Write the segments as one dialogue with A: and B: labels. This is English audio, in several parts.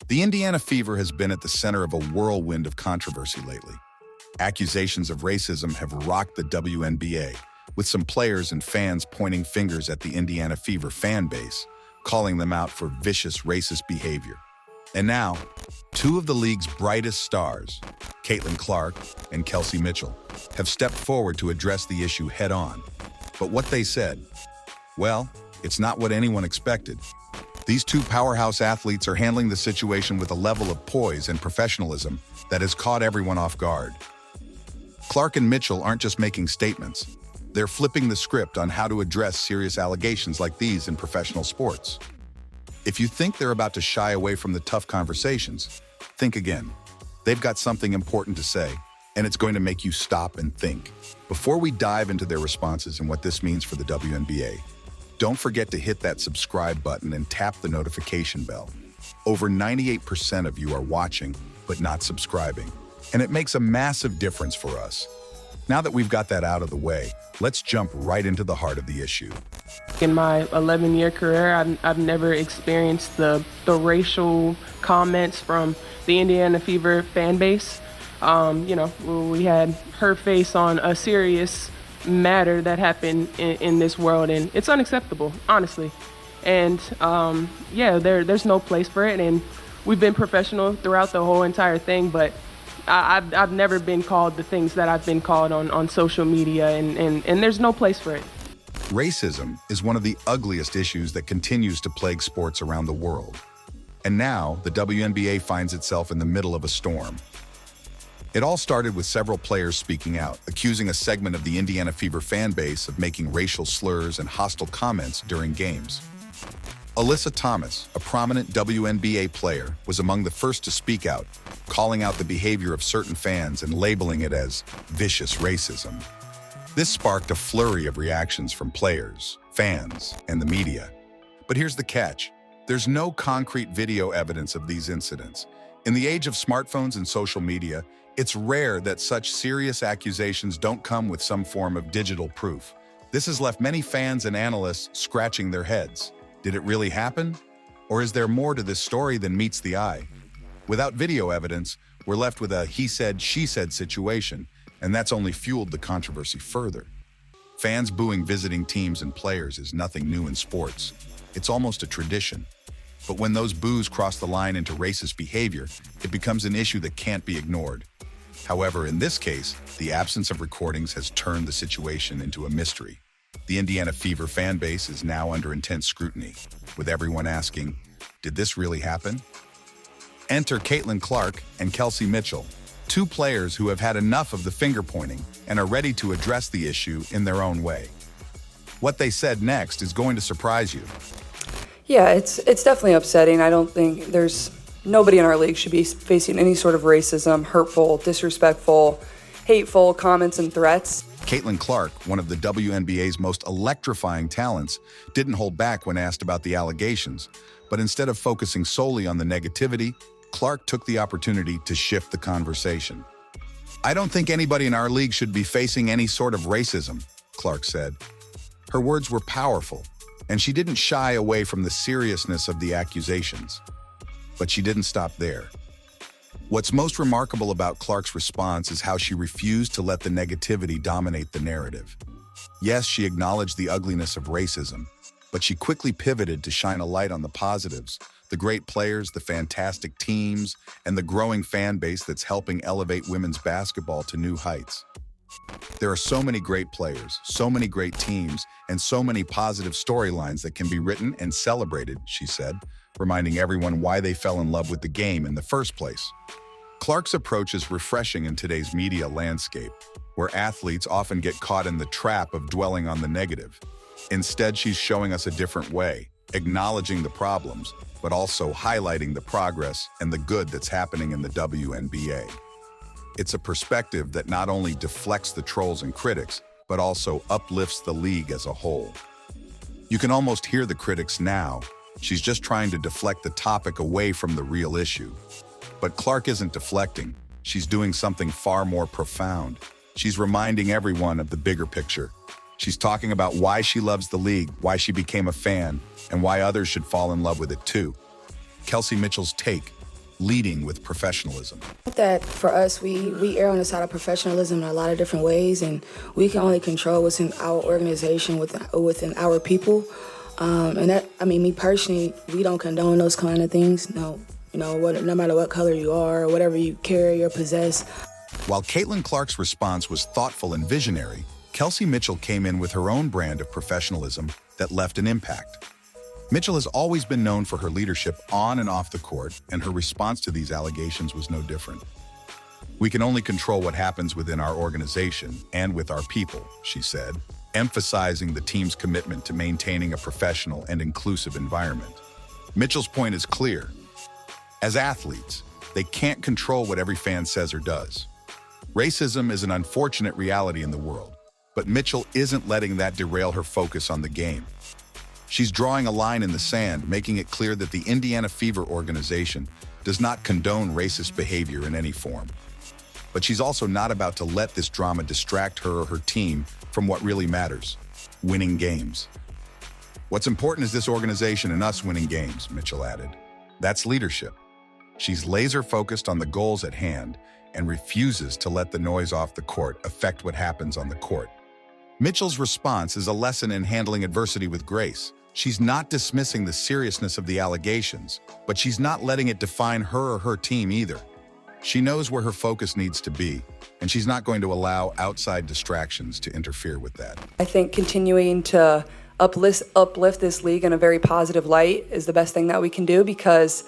A: The Indiana Fever has been at the center of a whirlwind of controversy lately. Accusations of racism have rocked the WNBA, with some players and fans pointing fingers at the Indiana Fever fan base, calling them out for vicious racist behavior. And now, two of the league's brightest stars, Caitlin Clark and Kelsey Mitchell, have stepped forward to address the issue head-on. But what they said, well, it's not what anyone expected. These two powerhouse athletes are handling the situation with a level of poise and professionalism that has caught everyone off guard. Clark and Mitchell aren't just making statements. They're flipping the script on how to address serious allegations like these in professional sports. If you think they're about to shy away from the tough conversations, think again. They've got something important to say, and it's going to make you stop and think. Before we dive into their responses and what this means for the WNBA, don't forget to hit that subscribe button and tap the notification bell. Over 98% of you are watching, but not subscribing, and it makes a massive difference for us. Now that we've got that out of the way, let's jump right into the heart of the issue.
B: In my 11-year career, I've never experienced the racial comments from the Indiana Fever fan base. We had her face on a serious matter that happened in this world, and it's unacceptable, honestly. And there's no place for it, and we've been professional throughout the whole entire thing, but I've never been called the things that I've been called on social media, and there's no place for it.
A: Racism is one of the ugliest issues that continues to plague sports around the world. And now, the WNBA finds itself in the middle of a storm. It all started with several players speaking out, accusing a segment of the Indiana Fever fan base of making racial slurs and hostile comments during games. Alyssa Thomas, a prominent WNBA player, was among the first to speak out, calling out the behavior of certain fans and labeling it as vicious racism. This sparked a flurry of reactions from players, fans, and the media. But here's the catch. There's no concrete video evidence of these incidents. In the age of smartphones and social media, it's rare that such serious accusations don't come with some form of digital proof. This has left many fans and analysts scratching their heads. Did it really happen? Or is there more to this story than meets the eye? Without video evidence, we're left with a he said, she said situation, and that's only fueled the controversy further. Fans booing visiting teams and players is nothing new in sports. It's almost a tradition. But when those boos cross the line into racist behavior, it becomes an issue that can't be ignored. However, in this case, the absence of recordings has turned the situation into a mystery. The Indiana Fever fan base is now under intense scrutiny, with everyone asking, did this really happen? Enter Caitlin Clark and Kelsey Mitchell, two players who have had enough of the finger-pointing and are ready to address the issue in their own way. What they said next is going to surprise you.
C: Yeah, it's definitely upsetting. I don't think nobody in our league should be facing any sort of racism, hurtful, disrespectful, hateful comments and threats.
A: Caitlin Clark, one of the WNBA's most electrifying talents, didn't hold back when asked about the allegations, but instead of focusing solely on the negativity, Clark took the opportunity to shift the conversation. I don't think anybody in our league should be facing any sort of racism, Clark said. Her words were powerful, and she didn't shy away from the seriousness of the accusations. But she didn't stop there. What's most remarkable about Clark's response is how she refused to let the negativity dominate the narrative. Yes, she acknowledged the ugliness of racism, but she quickly pivoted to shine a light on the positives, the great players, the fantastic teams, and the growing fan base that's helping elevate women's basketball to new heights. There are so many great players, so many great teams, and so many positive storylines that can be written and celebrated, she said, reminding everyone why they fell in love with the game in the first place. Clark's approach is refreshing in today's media landscape, where athletes often get caught in the trap of dwelling on the negative. Instead, she's showing us a different way, acknowledging the problems, but also highlighting the progress and the good that's happening in the WNBA. It's a perspective that not only deflects the trolls and critics, but also uplifts the league as a whole. You can almost hear the critics now. She's just trying to deflect the topic away from the real issue. But Clark isn't deflecting. She's doing something far more profound. She's reminding everyone of the bigger picture. She's talking about why she loves the league, why she became a fan, and why others should fall in love with it too. Kelsey Mitchell's take, leading with professionalism.
D: That for us, we err on the side of professionalism in a lot of different ways, and we can only control what's in our organization within our people. And that, I mean, me personally, we don't condone those kind of things. No, no matter what color you are or whatever you carry or possess.
A: While Caitlin Clark's response was thoughtful and visionary, Kelsey Mitchell came in with her own brand of professionalism that left an impact. Mitchell has always been known for her leadership on and off the court, and her response to these allegations was no different. "We can only control what happens within our organization and with our people," she said, emphasizing the team's commitment to maintaining a professional and inclusive environment. Mitchell's point is clear. As athletes, they can't control what every fan says or does. Racism is an unfortunate reality in the world, but Mitchell isn't letting that derail her focus on the game. She's drawing a line in the sand, making it clear that the Indiana Fever organization does not condone racist behavior in any form. But she's also not about to let this drama distract her or her team from what really matters: winning games. "What's important is this organization and us winning games," Mitchell added. That's leadership. She's laser-focused on the goals at hand and refuses to let the noise off the court affect what happens on the court. Mitchell's response is a lesson in handling adversity with grace. She's not dismissing the seriousness of the allegations, but she's not letting it define her or her team either. She knows where her focus needs to be, and she's not going to allow outside distractions to interfere with that.
C: I think continuing to uplift this league in a very positive light is the best thing that we can do, because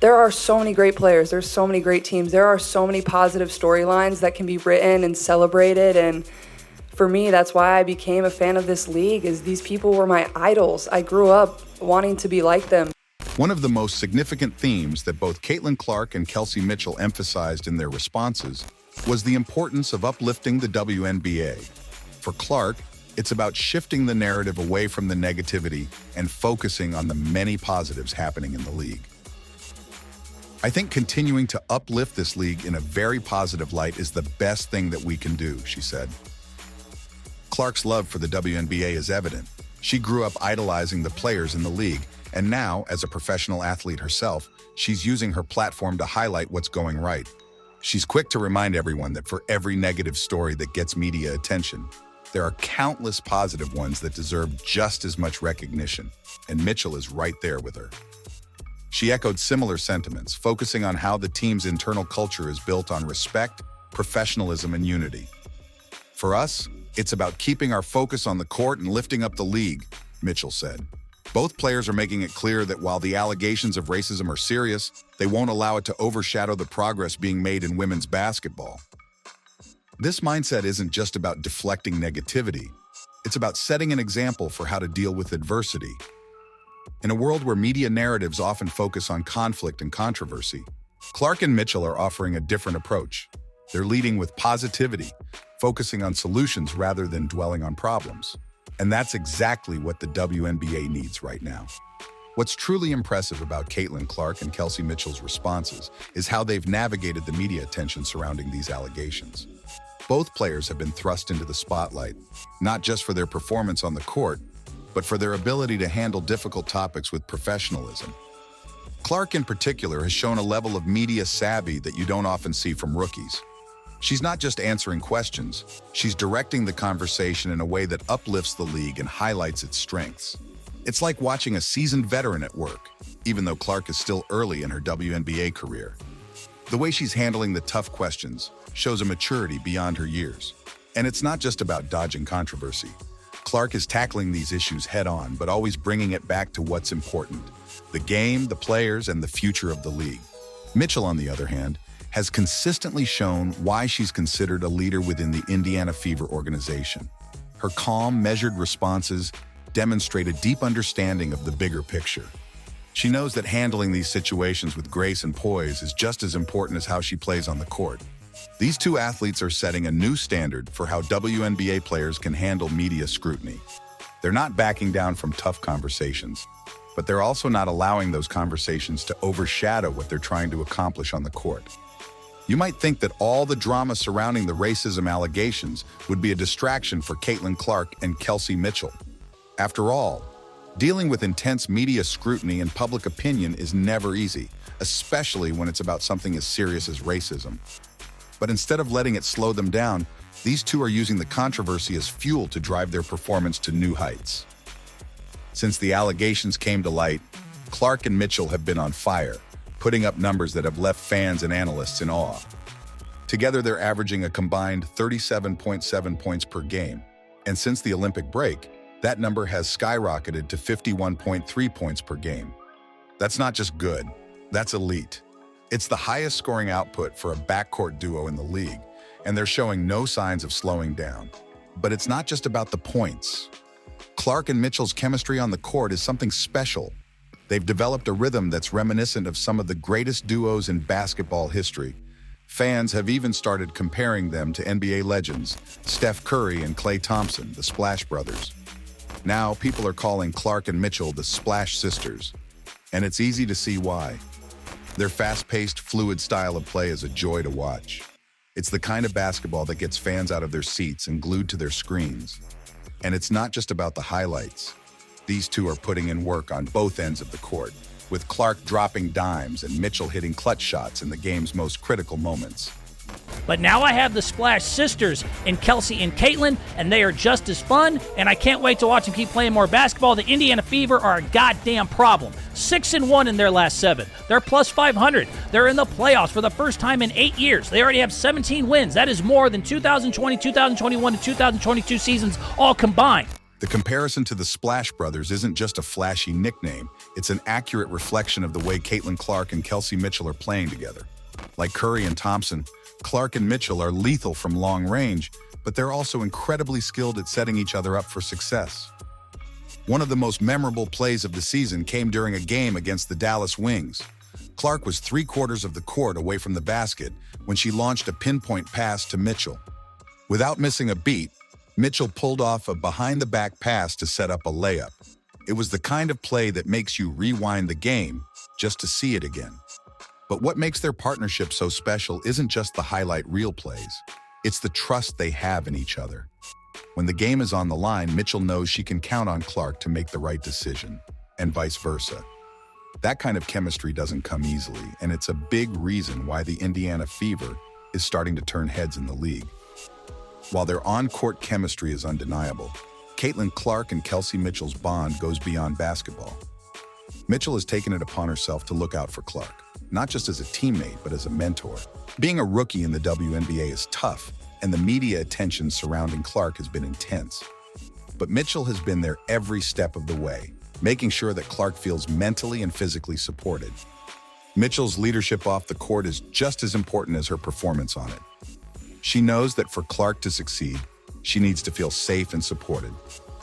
C: there are so many great players, there's so many great teams, there are so many positive storylines that can be written and celebrated. And for me, that's why I became a fan of this league, is these people were my idols. I grew up wanting to be like them.
A: One of the most significant themes that both Caitlin Clark and Kelsey Mitchell emphasized in their responses was the importance of uplifting the WNBA. For Clark, it's about shifting the narrative away from the negativity and focusing on the many positives happening in the league. "I think continuing to uplift this league in a very positive light is the best thing that we can do," she said. Clark's love for the WNBA is evident. She grew up idolizing the players in the league, and now, as a professional athlete herself, she's using her platform to highlight what's going right. She's quick to remind everyone that for every negative story that gets media attention, there are countless positive ones that deserve just as much recognition, and Mitchell is right there with her. She echoed similar sentiments, focusing on how the team's internal culture is built on respect, professionalism, and unity. "For us, it's about keeping our focus on the court and lifting up the league," Mitchell said. Both players are making it clear that while the allegations of racism are serious, they won't allow it to overshadow the progress being made in women's basketball. This mindset isn't just about deflecting negativity. It's about setting an example for how to deal with adversity. In a world where media narratives often focus on conflict and controversy, Clark and Mitchell are offering a different approach. They're leading with positivity, focusing on solutions rather than dwelling on problems. And that's exactly what the WNBA needs right now. What's truly impressive about Caitlin Clark and Kelsey Mitchell's responses is how they've navigated the media attention surrounding these allegations. Both players have been thrust into the spotlight, not just for their performance on the court, but for their ability to handle difficult topics with professionalism. Clark, in particular, has shown a level of media savvy that you don't often see from rookies. She's not just answering questions, she's directing the conversation in a way that uplifts the league and highlights its strengths. It's like watching a seasoned veteran at work, even though Clark is still early in her WNBA career. The way she's handling the tough questions shows a maturity beyond her years. And it's not just about dodging controversy. Clark is tackling these issues head-on, but always bringing it back to what's important: the game, the players, and the future of the league. Mitchell, on the other hand, has consistently shown why she's considered a leader within the Indiana Fever organization. Her calm, measured responses demonstrate a deep understanding of the bigger picture. She knows that handling these situations with grace and poise is just as important as how she plays on the court. These two athletes are setting a new standard for how WNBA players can handle media scrutiny. They're not backing down from tough conversations, but they're also not allowing those conversations to overshadow what they're trying to accomplish on the court. You might think that all the drama surrounding the racism allegations would be a distraction for Caitlin Clark and Kelsey Mitchell. After all, Dealing with intense media scrutiny and public opinion is never easy, especially when it's about something as serious as racism. But instead of letting it slow them down, these two are using the controversy as fuel to drive their performance to new heights. Since the allegations came to light, Clark and Mitchell have been on fire, putting up numbers that have left fans and analysts in awe. Together, they're averaging a combined 37.7 points per game, and since the Olympic break, that number has skyrocketed to 51.3 points per game. That's not just good, that's elite. It's the highest scoring output for a backcourt duo in the league, and they're showing no signs of slowing down. But it's not just about the points. Clark and Mitchell's chemistry on the court is something special. They've developed a rhythm that's reminiscent of some of the greatest duos in basketball history. Fans have even started comparing them to NBA legends, Steph Curry and Klay Thompson, the Splash Brothers. Now, people are calling Clark and Mitchell the Splash Sisters, and it's easy to see why. Their fast-paced, fluid style of play is a joy to watch. It's the kind of basketball that gets fans out of their seats and glued to their screens. And it's not just about the highlights. These two are putting in work on both ends of the court, with Clark dropping dimes and Mitchell hitting clutch shots in the game's most critical moments.
E: But now I have the Splash Sisters in Kelsey and Caitlin, and they are just as fun, and I can't wait to watch them keep playing more basketball. The Indiana Fever are a goddamn problem. 6-1 in their last 7. They're plus 500. They're in the playoffs for the first time in 8 years. They already have 17 wins. That is more than 2020, 2021, and 2022 seasons all combined.
A: The comparison to the Splash Brothers isn't just a flashy nickname, it's an accurate reflection of the way Caitlin Clark and Kelsey Mitchell are playing together. Like Curry and Thompson, Clark and Mitchell are lethal from long range, but they're also incredibly skilled at setting each other up for success. One of the most memorable plays of the season came during a game against the Dallas Wings. Clark was 3/4 of the court away from the basket when she launched a pinpoint pass to Mitchell. Without missing a beat, Mitchell pulled off a behind-the-back pass to set up a layup. It was the kind of play that makes you rewind the game just to see it again. But what makes their partnership so special isn't just the highlight reel plays. It's the trust they have in each other. When the game is on the line, Mitchell knows she can count on Clark to make the right decision, and vice versa. That kind of chemistry doesn't come easily, and it's a big reason why the Indiana Fever is starting to turn heads in the league. While their on-court chemistry is undeniable, Caitlin Clark and Kelsey Mitchell's bond goes beyond basketball. Mitchell has taken it upon herself to look out for Clark, not just as a teammate, but as a mentor. Being a rookie in the WNBA is tough, and the media attention surrounding Clark has been intense. But Mitchell has been there every step of the way, making sure that Clark feels mentally and physically supported. Mitchell's leadership off the court is just as important as her performance on it. She knows that for Clark to succeed, she needs to feel safe and supported,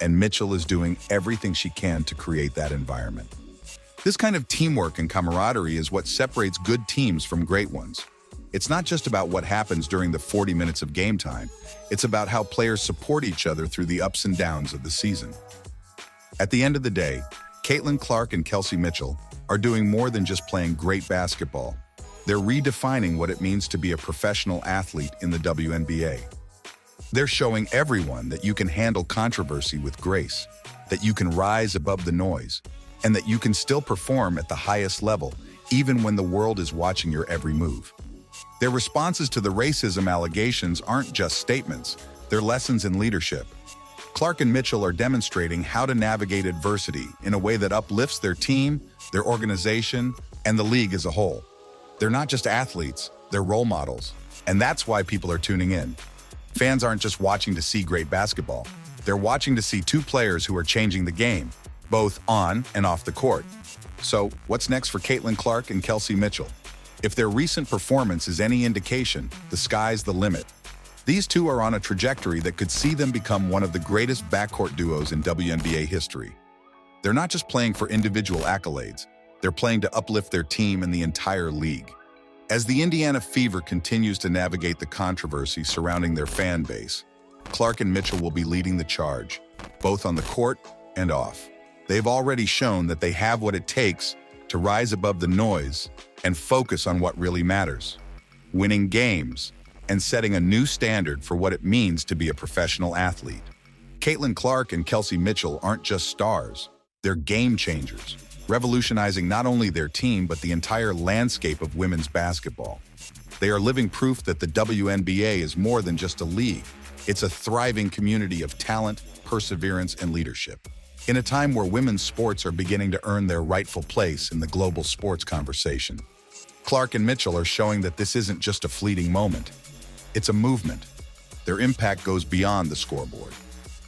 A: and Mitchell is doing everything she can to create that environment. This kind of teamwork and camaraderie is what separates good teams from great ones. It's not just about what happens during the 40 minutes of game time. It's about how players support each other through the ups and downs of the season. At the end of the day, Caitlin Clark and Kelsey Mitchell are doing more than just playing great basketball. They're redefining what it means to be a professional athlete in the WNBA. They're showing everyone that you can handle controversy with grace, that you can rise above the noise, and that you can still perform at the highest level, even when the world is watching your every move. Their responses to the racism allegations aren't just statements, they're lessons in leadership. Clark and Mitchell are demonstrating how to navigate adversity in a way that uplifts their team, their organization, and the league as a whole. They're not just athletes, they're role models, and that's why people are tuning in. Fans aren't just watching to see great basketball, they're watching to see two players who are changing the game, both on and off the court. So, what's next for Caitlin Clark and Kelsey Mitchell? If their recent performance is any indication, the sky's the limit. These two are on a trajectory that could see them become one of the greatest backcourt duos in WNBA history. They're not just playing for individual accolades, they're playing to uplift their team and the entire league. As the Indiana Fever continues to navigate the controversy surrounding their fan base, Clark and Mitchell will be leading the charge, both on the court and off. They've already shown that they have what it takes to rise above the noise and focus on what really matters, winning games and setting a new standard for what it means to be a professional athlete. Caitlin Clark and Kelsey Mitchell aren't just stars, They're game changers, revolutionizing not only their team but the entire landscape of women's basketball. They are living proof that the WNBA is more than just a league. It's a thriving community of talent, perseverance, and leadership. In a time where women's sports are beginning to earn their rightful place in the global sports conversation, Clark and Mitchell are showing that this isn't just a fleeting moment. It's a movement. Their impact goes beyond the scoreboard.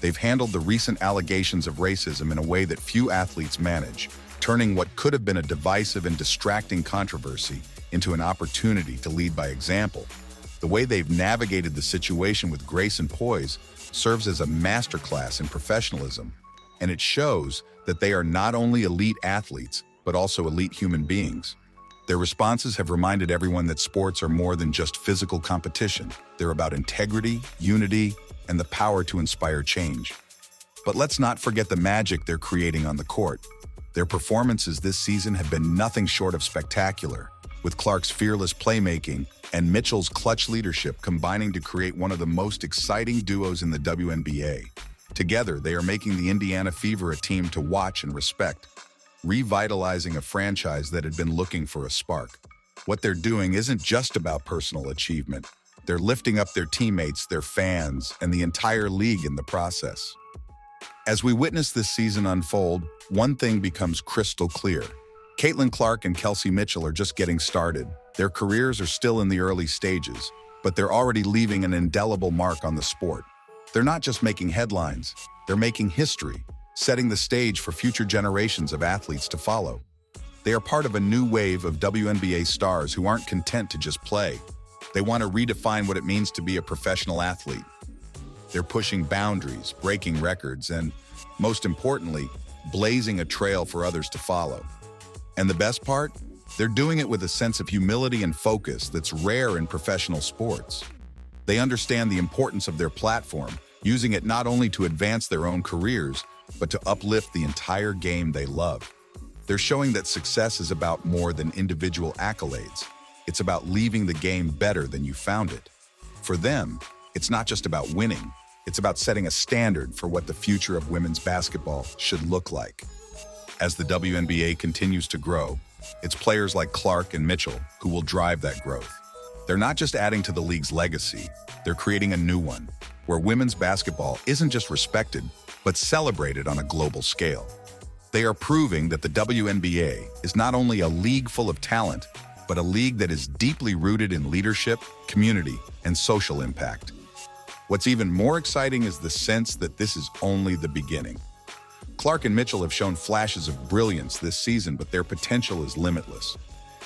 A: They've handled the recent allegations of racism in a way that few athletes manage, turning what could have been a divisive and distracting controversy into an opportunity to lead by example. The way they've navigated the situation with grace and poise serves as a masterclass in professionalism, and it shows that they are not only elite athletes, but also elite human beings. Their responses have reminded everyone that sports are more than just physical competition. They're about integrity, unity, and the power to inspire change. But let's not forget the magic they're creating on the court. Their performances this season have been nothing short of spectacular, with Clark's fearless playmaking and Mitchell's clutch leadership combining to create one of the most exciting duos in the WNBA. Together, they are making the Indiana Fever a team to watch and respect, revitalizing a franchise that had been looking for a spark. What they're doing isn't just about personal achievement. They're lifting up their teammates, their fans, and the entire league in the process. As we witness this season unfold, one thing becomes crystal clear. Caitlin Clark and Kelsey Mitchell are just getting started. Their careers are still in the early stages, but they're already leaving an indelible mark on the sport. They're not just making headlines, they're making history, setting the stage for future generations of athletes to follow. They are part of a new wave of WNBA stars who aren't content to just play. They want to redefine what it means to be a professional athlete. They're pushing boundaries, breaking records, and, most importantly, blazing a trail for others to follow. And the best part? They're doing it with a sense of humility and focus that's rare in professional sports. They understand the importance of their platform, using it not only to advance their own careers, but to uplift the entire game they love. They're showing that success is about more than individual accolades. It's about leaving the game better than you found it. For them, it's not just about winning. It's about setting a standard for what the future of women's basketball should look like. As the WNBA continues to grow, it's players like Clark and Mitchell who will drive that growth. They're not just adding to the league's legacy, they're creating a new one, where women's basketball isn't just respected, but celebrated on a global scale. They are proving that the WNBA is not only a league full of talent, but a league that is deeply rooted in leadership, community, and social impact. What's even more exciting is the sense that this is only the beginning. Clark and Mitchell have shown flashes of brilliance this season, but their potential is limitless.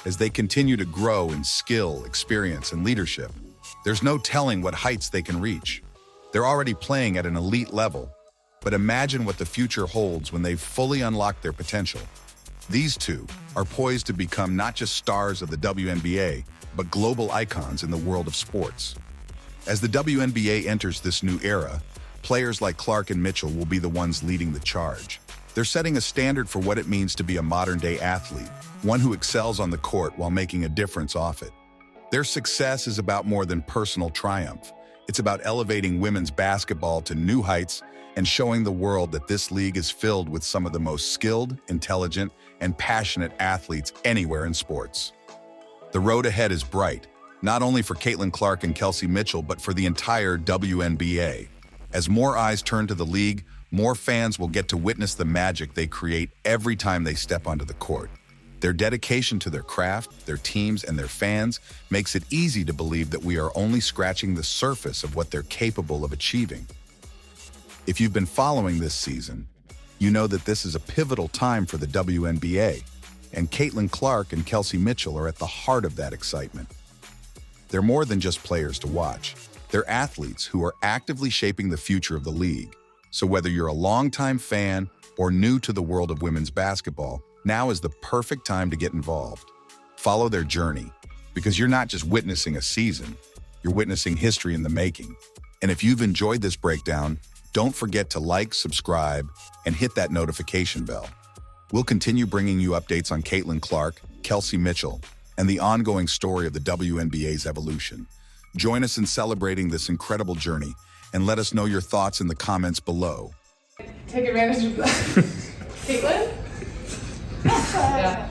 A: As they continue to grow in skill, experience, and leadership, there's no telling what heights they can reach. They're already playing at an elite level, but imagine what the future holds when they've fully unlocked their potential. These two are poised to become not just stars of the WNBA, but global icons in the world of sports. As the WNBA enters this new era, players like Clark and Mitchell will be the ones leading the charge. They're setting a standard for what it means to be a modern-day athlete, one who excels on the court while making a difference off it. Their success is about more than personal triumph. It's about elevating women's basketball to new heights and showing the world that this league is filled with some of the most skilled, intelligent, and passionate athletes anywhere in sports. The road ahead is bright, not only for Caitlin Clark and Kelsey Mitchell, but for the entire WNBA. As more eyes turn to the league, more fans will get to witness the magic they create every time they step onto the court. Their dedication to their craft, their teams, and their fans makes it easy to believe that we are only scratching the surface of what they're capable of achieving. If you've been following this season, you know that this is a pivotal time for the WNBA, and Caitlin Clark and Kelsey Mitchell are at the heart of that excitement. They're more than just players to watch. They're athletes who are actively shaping the future of the league. So whether you're a longtime fan or new to the world of women's basketball, now is the perfect time to get involved. Follow their journey, because you're not just witnessing a season, you're witnessing history in the making. And if you've enjoyed this breakdown, don't forget to like, subscribe, and hit that notification bell. We'll continue bringing you updates on Caitlin Clark, Kelsey Mitchell, and the ongoing story of the WNBA's evolution. Join us in celebrating this incredible journey, and let us know your thoughts in the comments below.
B: Take advantage of that. Caitlin? Yeah.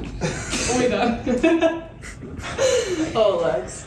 B: Oh my god. Oh, Lex.